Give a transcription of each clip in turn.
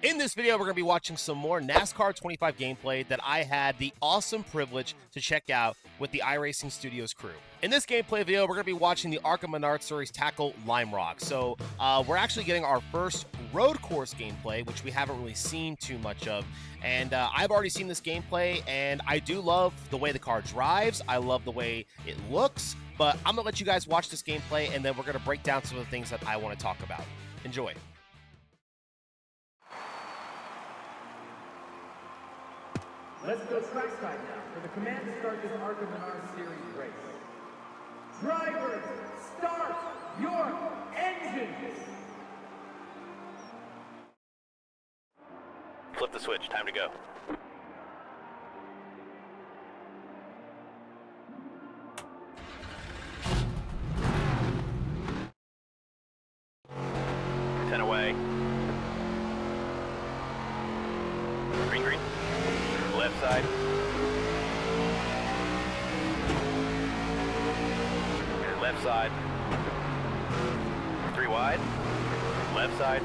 In this video, we're going to be watching some more NASCAR 25 gameplay that I had the awesome privilege to check out with the iRacing Studios crew. In this gameplay video, we're going to be watching the ARCA Menard Series tackle Lime Rock. So we're actually getting our first road course gameplay, which we haven't really seen too much of. And I've already seen this gameplay, and I do love the way the car drives. I love the way it looks. But I'm going to let you guys watch this gameplay, and then we're going to break down some of the things that I want to talk about. Enjoy. Let's go trackside now for the command to start this ARCA Menard Series race. Drivers, start your engines! Flip the switch, time to go. Ten away. Green, green. Left side. Left side. 3 wide. Left side.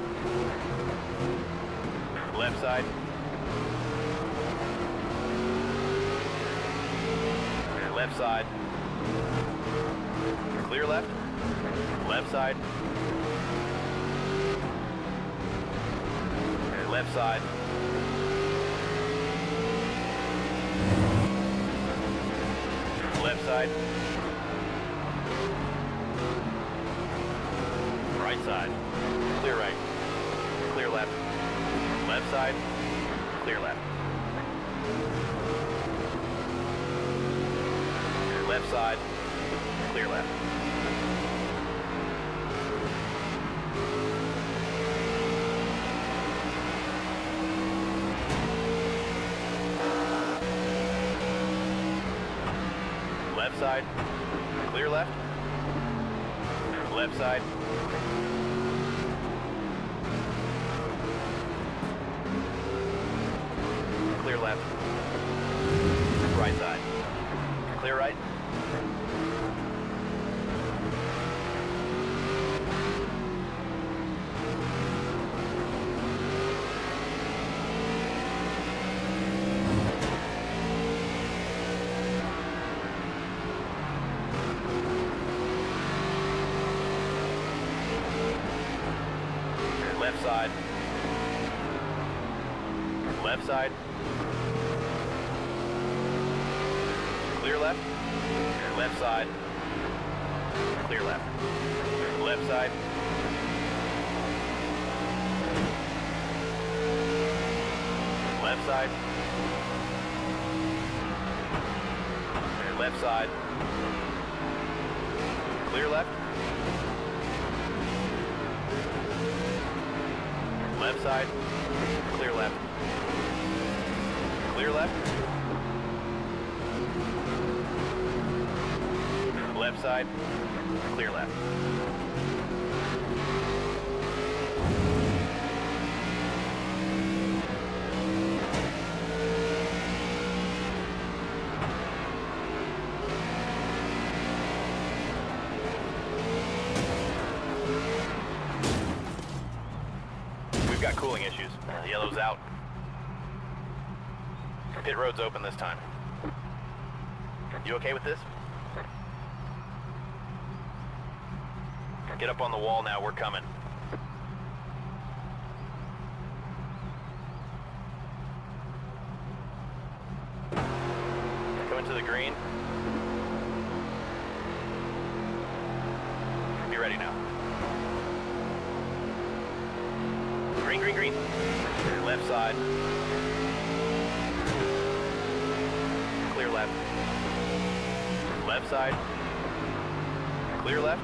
Left side. Left side. Clear left. Left side. Left side. Left side. Right side. Clear right. Clear left. Left side. Clear left. Left side. Clear left. Left side, clear left, left side, clear left, right side, clear right, left side, left side, clear left, left side, clear left, left side, left side, left side, clear left, left side, clear left, clear left, left side, clear left. We've got cooling issues. The yellow's out. Pit road's open this time. You okay with this? Get up on the wall now, we're coming. Coming to the green. Be ready now. Green, green, green. Left side. Clear left. Left side. Clear left.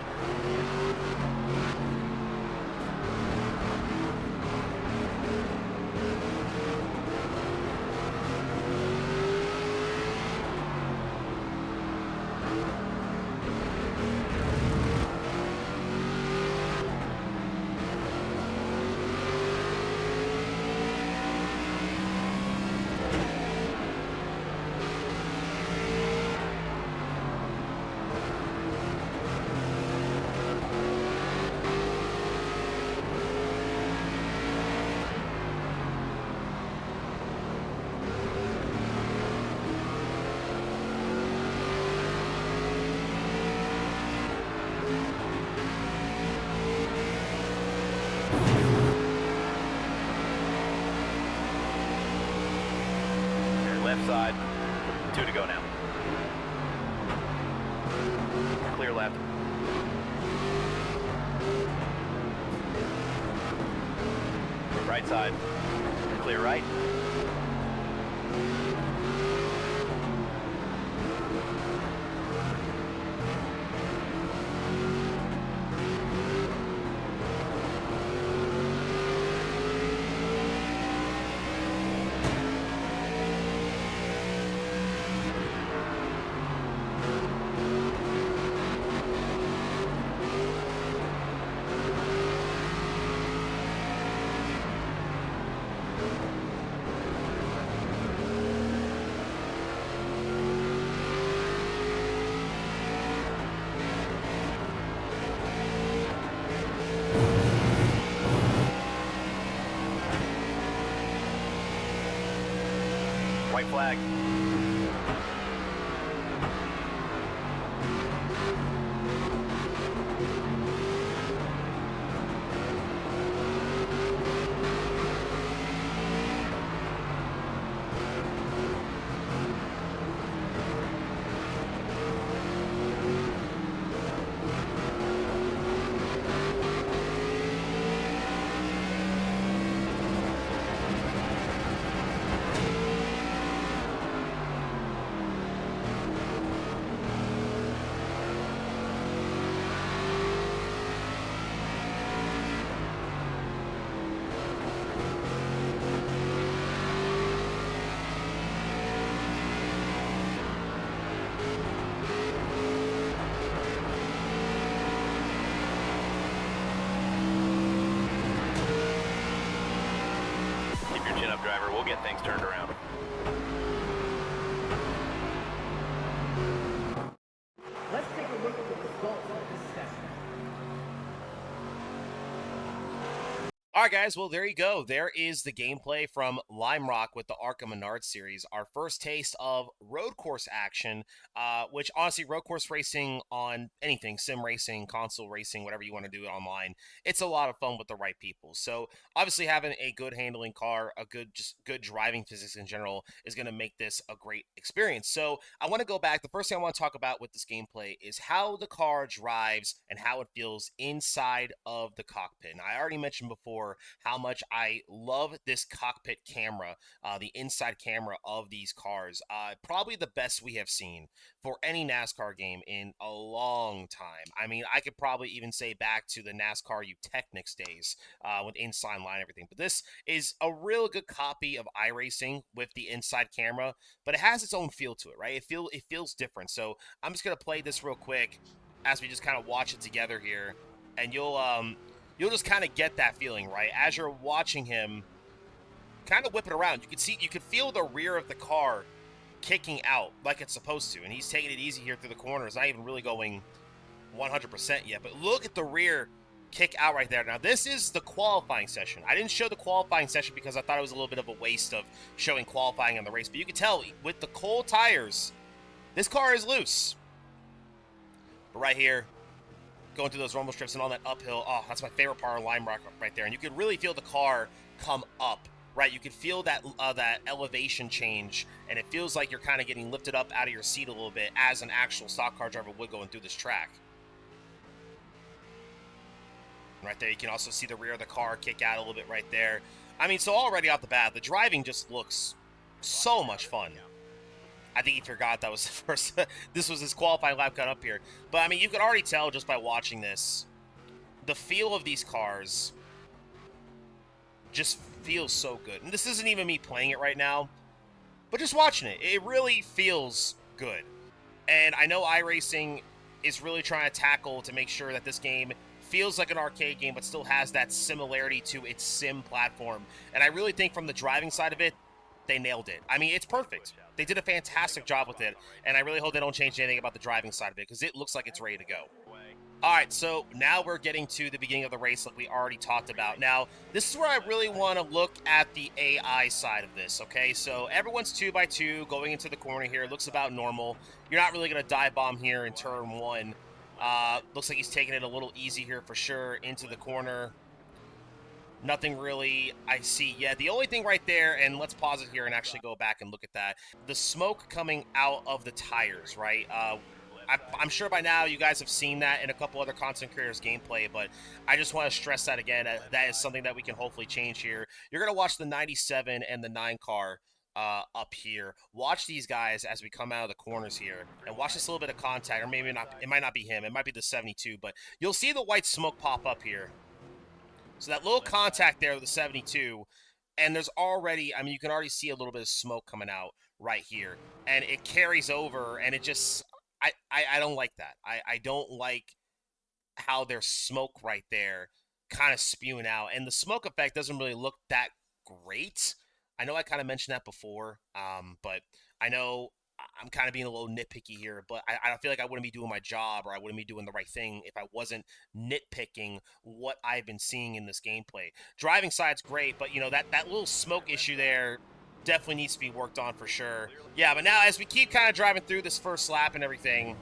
Left side. 2 to go now. Clear left. Right side. Clear right. White flag. Keep your chin up, driver. We'll get things turned around. Let's take a look at the results of this session. All right, guys. Well, there you go. There is the gameplay from Lime Rock with the ARCA Menard series. Our first taste of road course action, which honestly, road course racing on anything, sim racing, console racing, whatever you want to do online, it's a lot of fun with the right people. So obviously having a good handling car, just good driving physics in general is going to make this a great experience. So I want to go back. The first thing I want to talk about with this gameplay is how the car drives and how it feels inside of the cockpit. And I already mentioned before how much I love this cockpit camera, the inside camera of these cars. Probably the best we have seen for any NASCAR game in a long time. I mean, I could probably even say back to the NASCAR Technics days with inside line and everything. But this is a real good copy of iRacing with the inside camera, but it has its own feel to it, right? It feels different. So I'm just gonna play this real quick as we just kind of watch it together here, and you'll just kind of get that feeling, right? As you're watching him kind of whip it around, you can feel the rear of the car kicking out like it's supposed to, and he's taking it easy here through the corners, not even really going 100% yet, but look at the rear kick out right there. Now, this is the qualifying session. I didn't show the qualifying session because I thought it was a little bit of a waste of showing qualifying on the race, but you can tell with the cold tires, this car is loose. But right here, going through those rumble strips and all that uphill, oh, that's my favorite part of Lime Rock right there. And you could really feel the car come up, right? You could feel that that elevation change, and it feels like you're kind of getting lifted up out of your seat a little bit as an actual stock car driver would going through this track. Right there, you can also see the rear of the car kick out a little bit right there. I mean, so already off the bat, the driving just looks so much fun. I think he forgot that was the first, this was his qualifying lap cut up here. But, I mean, you can already tell just by watching this, the feel of these cars just feels so good. And this isn't even me playing it right now, but just watching it, it really feels good. And I know iRacing is really trying to tackle to make sure that this game feels like an arcade game, but still has that similarity to its sim platform. And I really think from the driving side of it, they nailed it. I mean, it's perfect. They did a fantastic job with it, and I really hope they don't change anything about the driving side of it, because it looks like it's ready to go. All right, so now we're getting to the beginning of the race like we already talked about. Now, this is where I really want to look at the AI side of this, okay? So everyone's 2x2 going into the corner here. It looks about normal. You're not really going to dive bomb here in turn one. Looks like he's taking it a little easy here for sure into the corner. Nothing really I see yet. The only thing right there, and let's pause it here and actually go back and look at that. The smoke coming out of the tires, right? I'm sure by now you guys have seen that in a couple other content creators' gameplay, but I just want to stress that again. That is something that we can hopefully change here. You're going to watch the 97 and the 9 car up here. Watch these guys as we come out of the corners here, and watch this little bit of contact, or maybe not. It might not be him. It might be the 72, but you'll see the white smoke pop up here. So that little contact there with the 72, and there's already, I mean, you can already see a little bit of smoke coming out right here, and it carries over, and it just, I don't like that. I don't like how there's smoke right there kind of spewing out, and the smoke effect doesn't really look that great. I know I kind of mentioned that before, but I know I'm kind of being a little nitpicky here, but I feel like I wouldn't be doing my job, or I wouldn't be doing the right thing if I wasn't nitpicking what I've been seeing in this gameplay. Driving side's great, but, you know, that little smoke issue there definitely needs to be worked on for sure. Yeah, but now as we keep kind of driving through this first lap and everything,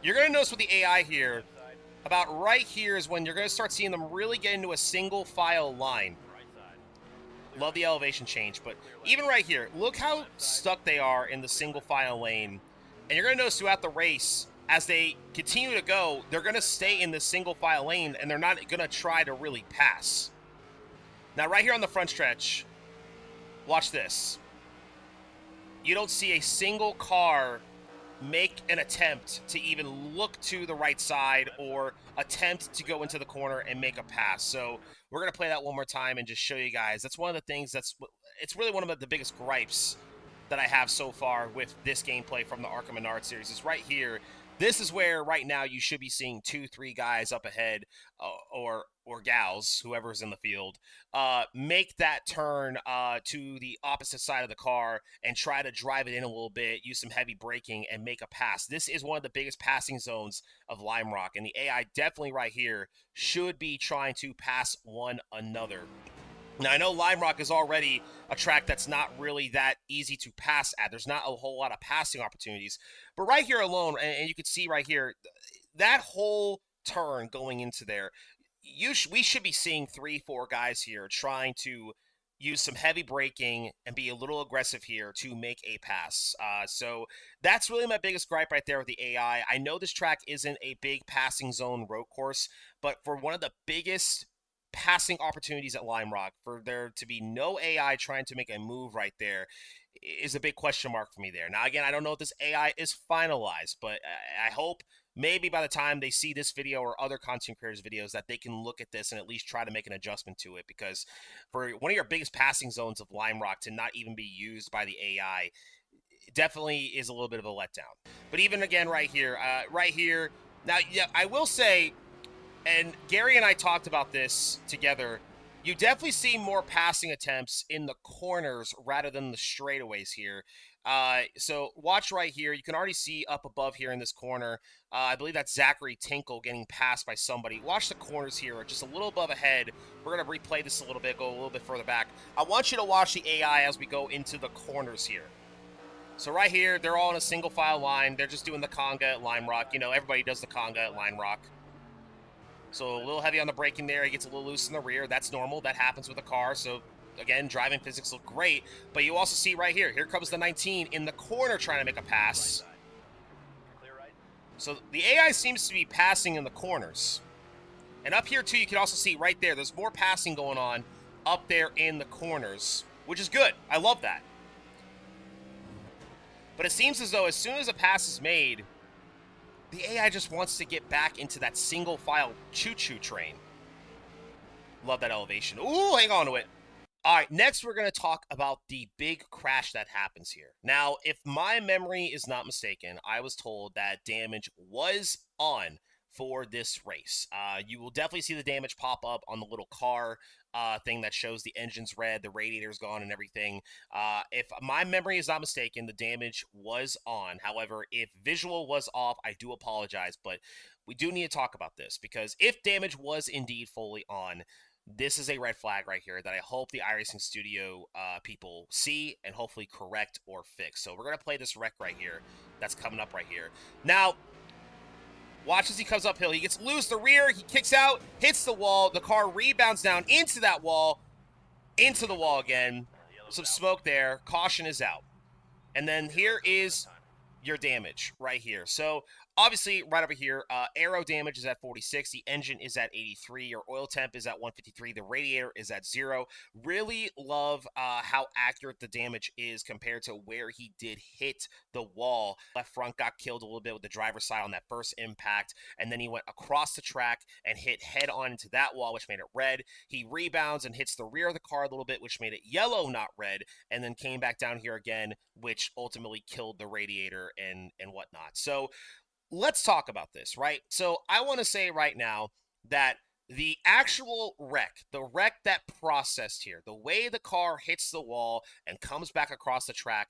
you're going to notice with the AI here, about right here is when you're going to start seeing them really get into a single file line. Love the elevation change, but even right here, look how stuck they are in the single file lane. And you're going to notice throughout the race, as they continue to go, they're going to stay in this single file lane, and they're not going to try to really pass. Now, right here on the front stretch, watch this. You don't see a single car make an attempt to even look to the right side or attempt to go into the corner and make a pass. So we're going to play that one more time and just show you guys. That's one of the things it's really one of the biggest gripes that I have so far with this gameplay from the ARCA Menard series is right here. This is where right now you should be seeing 2-3 guys up ahead, or gals, whoever's in the field, make that turn to the opposite side of the car and try to drive it in a little bit, use some heavy braking, and make a pass. This is one of the biggest passing zones of Lime Rock, and the AI definitely right here should be trying to pass one another. Now, I know Lime Rock is already a track that's not really that easy to pass at. There's not a whole lot of passing opportunities. But right here alone, and you can see right here, that whole turn going into there, we should be seeing 3-4 guys here trying to use some heavy braking and be a little aggressive here to make a pass. So that's really my biggest gripe right there with the AI. I know this track isn't a big passing zone road course, but for one of the biggest passing opportunities at Lime Rock, for there to be no AI trying to make a move right there is a big question mark for me there. Now, again, I don't know if this AI is finalized, but I hope maybe by the time they see this video or other content creators' videos that they can look at this and at least try to make an adjustment to it, because for one of your biggest passing zones of Lime Rock to not even be used by the AI definitely is a little bit of a letdown. But even again right here, now, yeah, I will say, and Gary and I talked about this together, you definitely see more passing attempts in the corners rather than the straightaways here. So watch right here. You can already see up above here in this corner, I believe that's Zachary Tinkle getting passed by somebody. Watch the corners here, just a little above ahead. We're going to replay this a little bit, go a little bit further back. I want you to watch the AI as we go into the corners here. So right here, they're all in a single file line. They're just doing the conga at Lime Rock. You know, everybody does the conga at Lime Rock. So a little heavy on the braking there. He gets a little loose in the rear. That's normal. That happens with a car. So, again, driving physics look great. But you also see right here. Here comes the 19 in the corner trying to make a pass. So the AI seems to be passing in the corners. And up here, too, you can also see right there. There's more passing going on up there in the corners, which is good. I love that. But it seems as though as soon as a pass is made, the AI just wants to get back into that single file choo-choo train. Love that elevation. Ooh, hang on to it. All right, next we're going to talk about the big crash that happens here. Now, if my memory is not mistaken, I was told that damage was on for this race. You will definitely see the damage pop up on the little car thing that shows the engine's red, the radiator's gone, and everything. If my memory is not mistaken, the damage was on. However, if visual was off, I do apologize, but we do need to talk about this, because if damage was indeed fully on, this is a red flag right here that I hope the iRacing Studio people see and hopefully correct or fix. So we're going to play this wreck right here that's coming up right here. Now, Watch as he comes uphill. He gets loose, the rear, he kicks out, hits the wall. The car rebounds down into that wall, into the wall again. Some smoke there. Caution is out. And then here is your damage right here. So obviously right over here, aero damage is at 46, the engine is at 83, your oil temp is at 153, the radiator is at 0. Really love how accurate the damage is compared to where he did hit the wall. Left front got killed a little bit with the driver's side on that first impact, and then he went across the track and hit head on into that wall, which made it red. He rebounds and hits the rear of the car a little bit, which made it yellow, not red, and then came back down here again, which ultimately killed the radiator and whatnot. So let's talk about this, right? So I want to say right now that the actual wreck, the wreck that processed here, the way the car hits the wall and comes back across the track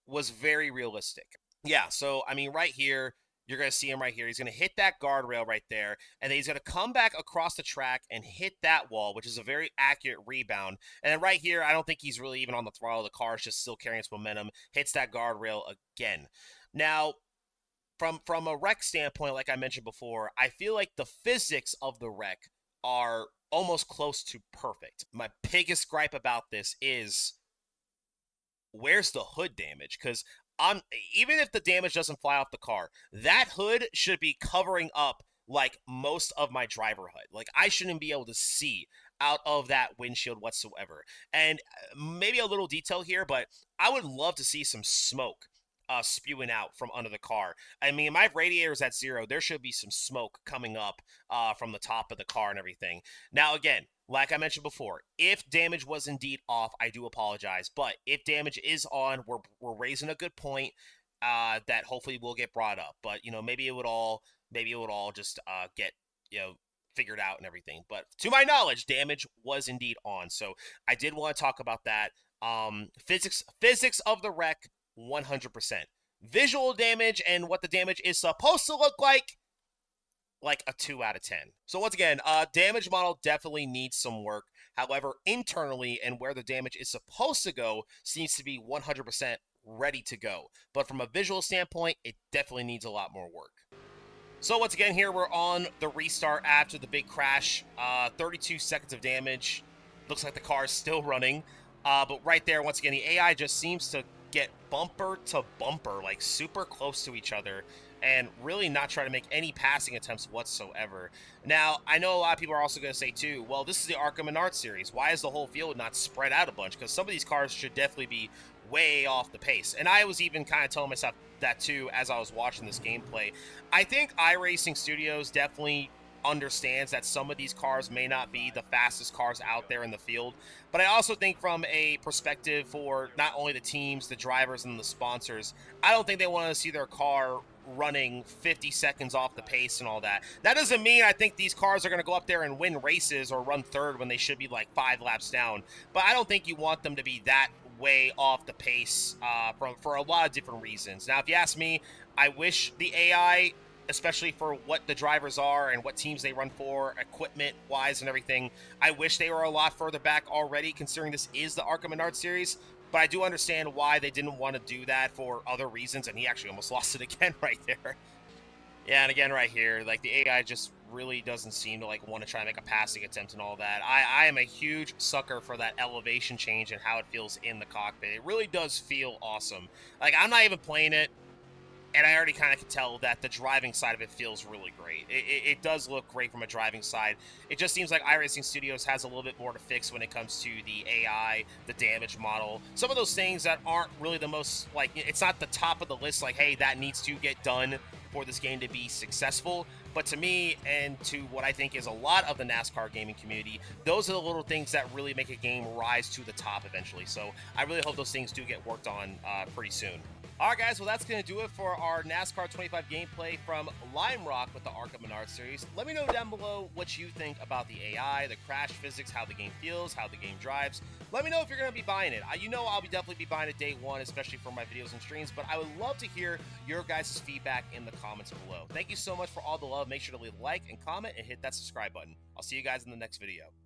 was very realistic. Yeah, so I mean right here, you're going to see him right here. He's going to hit that guardrail right there, and then he's going to come back across the track and hit that wall, which is a very accurate rebound. And then right here, I don't think he's really even on the throttle. The car is just still carrying its momentum, hits that guardrail again. Now, from a wreck standpoint, like I mentioned before, I feel like the physics of the wreck are almost close to perfect. My biggest gripe about this is where's the hood damage? Because even if the damage doesn't fly off the car, that hood should be covering up like most of my driver hood. Like I shouldn't be able to see out of that windshield whatsoever. And maybe a little detail here, but I would love to see some smoke spewing out from under the car. I mean, my radiator is at 0. There should be some smoke coming up from the top of the car and everything. Now, again, like I mentioned before, if damage was indeed off, I do apologize. But if damage is on, we're raising a good point that hopefully will get brought up. But maybe it would all just get figured out and everything. But to my knowledge, damage was indeed on. So I did want to talk about that. Physics of the wreck, 100%. Visual damage and what the damage is supposed to look like a 2 out of 10. So once again, damage model definitely needs some work. However, internally and where the damage is supposed to go seems to be 100% ready to go. But from a visual standpoint, it definitely needs a lot more work. So once again, here we're on the restart after the big crash. 32 seconds of damage. Looks like the car is still running. But right there, once again, the AI just seems to get bumper to bumper, like super close to each other, and really not try to make any passing attempts whatsoever. Now, I know a lot of people are also going to say too, well, this is the ARCA Menard series. Why is the whole field not spread out a bunch? Because some of these cars should definitely be way off the pace. And I was even kind of telling myself that too as I was watching this gameplay. I think iRacing Studios definitely understands that some of these cars may not be the fastest cars out there in the field, but I also think from a perspective for not only the teams, the drivers, and the sponsors, I don't think they want to see their car running 50 seconds off the pace and all that. That doesn't mean I think these cars are going to go up there and win races or run third when they should be like 5 laps down, but I don't think you want them to be that way off the pace for a lot of different reasons. Now, if you ask me, I wish the AI, especially for what the drivers are and what teams they run for, equipment-wise and everything, I wish they were a lot further back already, considering this is the ARCA Menard series. But I do understand why they didn't want to do that for other reasons, and he actually almost lost it again right there. Yeah, and again right here, like the AI just really doesn't seem to want to try and make a passing attempt and all that. I am a huge sucker for that elevation change and how it feels in the cockpit. It really does feel awesome. Like, I'm not even playing it, and I already kind of can tell that the driving side of it feels really great. It does look great from a driving side. It just seems like iRacing Studios has a little bit more to fix when it comes to the AI, the damage model. Some of those things that aren't really the most, it's not the top of the list, like, hey, that needs to get done for this game to be successful. But to me, and to what I think is a lot of the NASCAR gaming community, those are the little things that really make a game rise to the top eventually. So I really hope those things do get worked on pretty soon. All right, guys, well, that's going to do it for our NASCAR 25 gameplay from Lime Rock with the ARCA Menard series. Let me know down below what you think about the AI, the crash physics, how the game feels, how the game drives. Let me know if you're going to be buying it. You know I'll definitely be buying it day one, especially for my videos and streams, but I would love to hear your guys' feedback in the comments below. Thank you so much for all the love. Make sure to leave a like and comment and hit that subscribe button. I'll see you guys in the next video.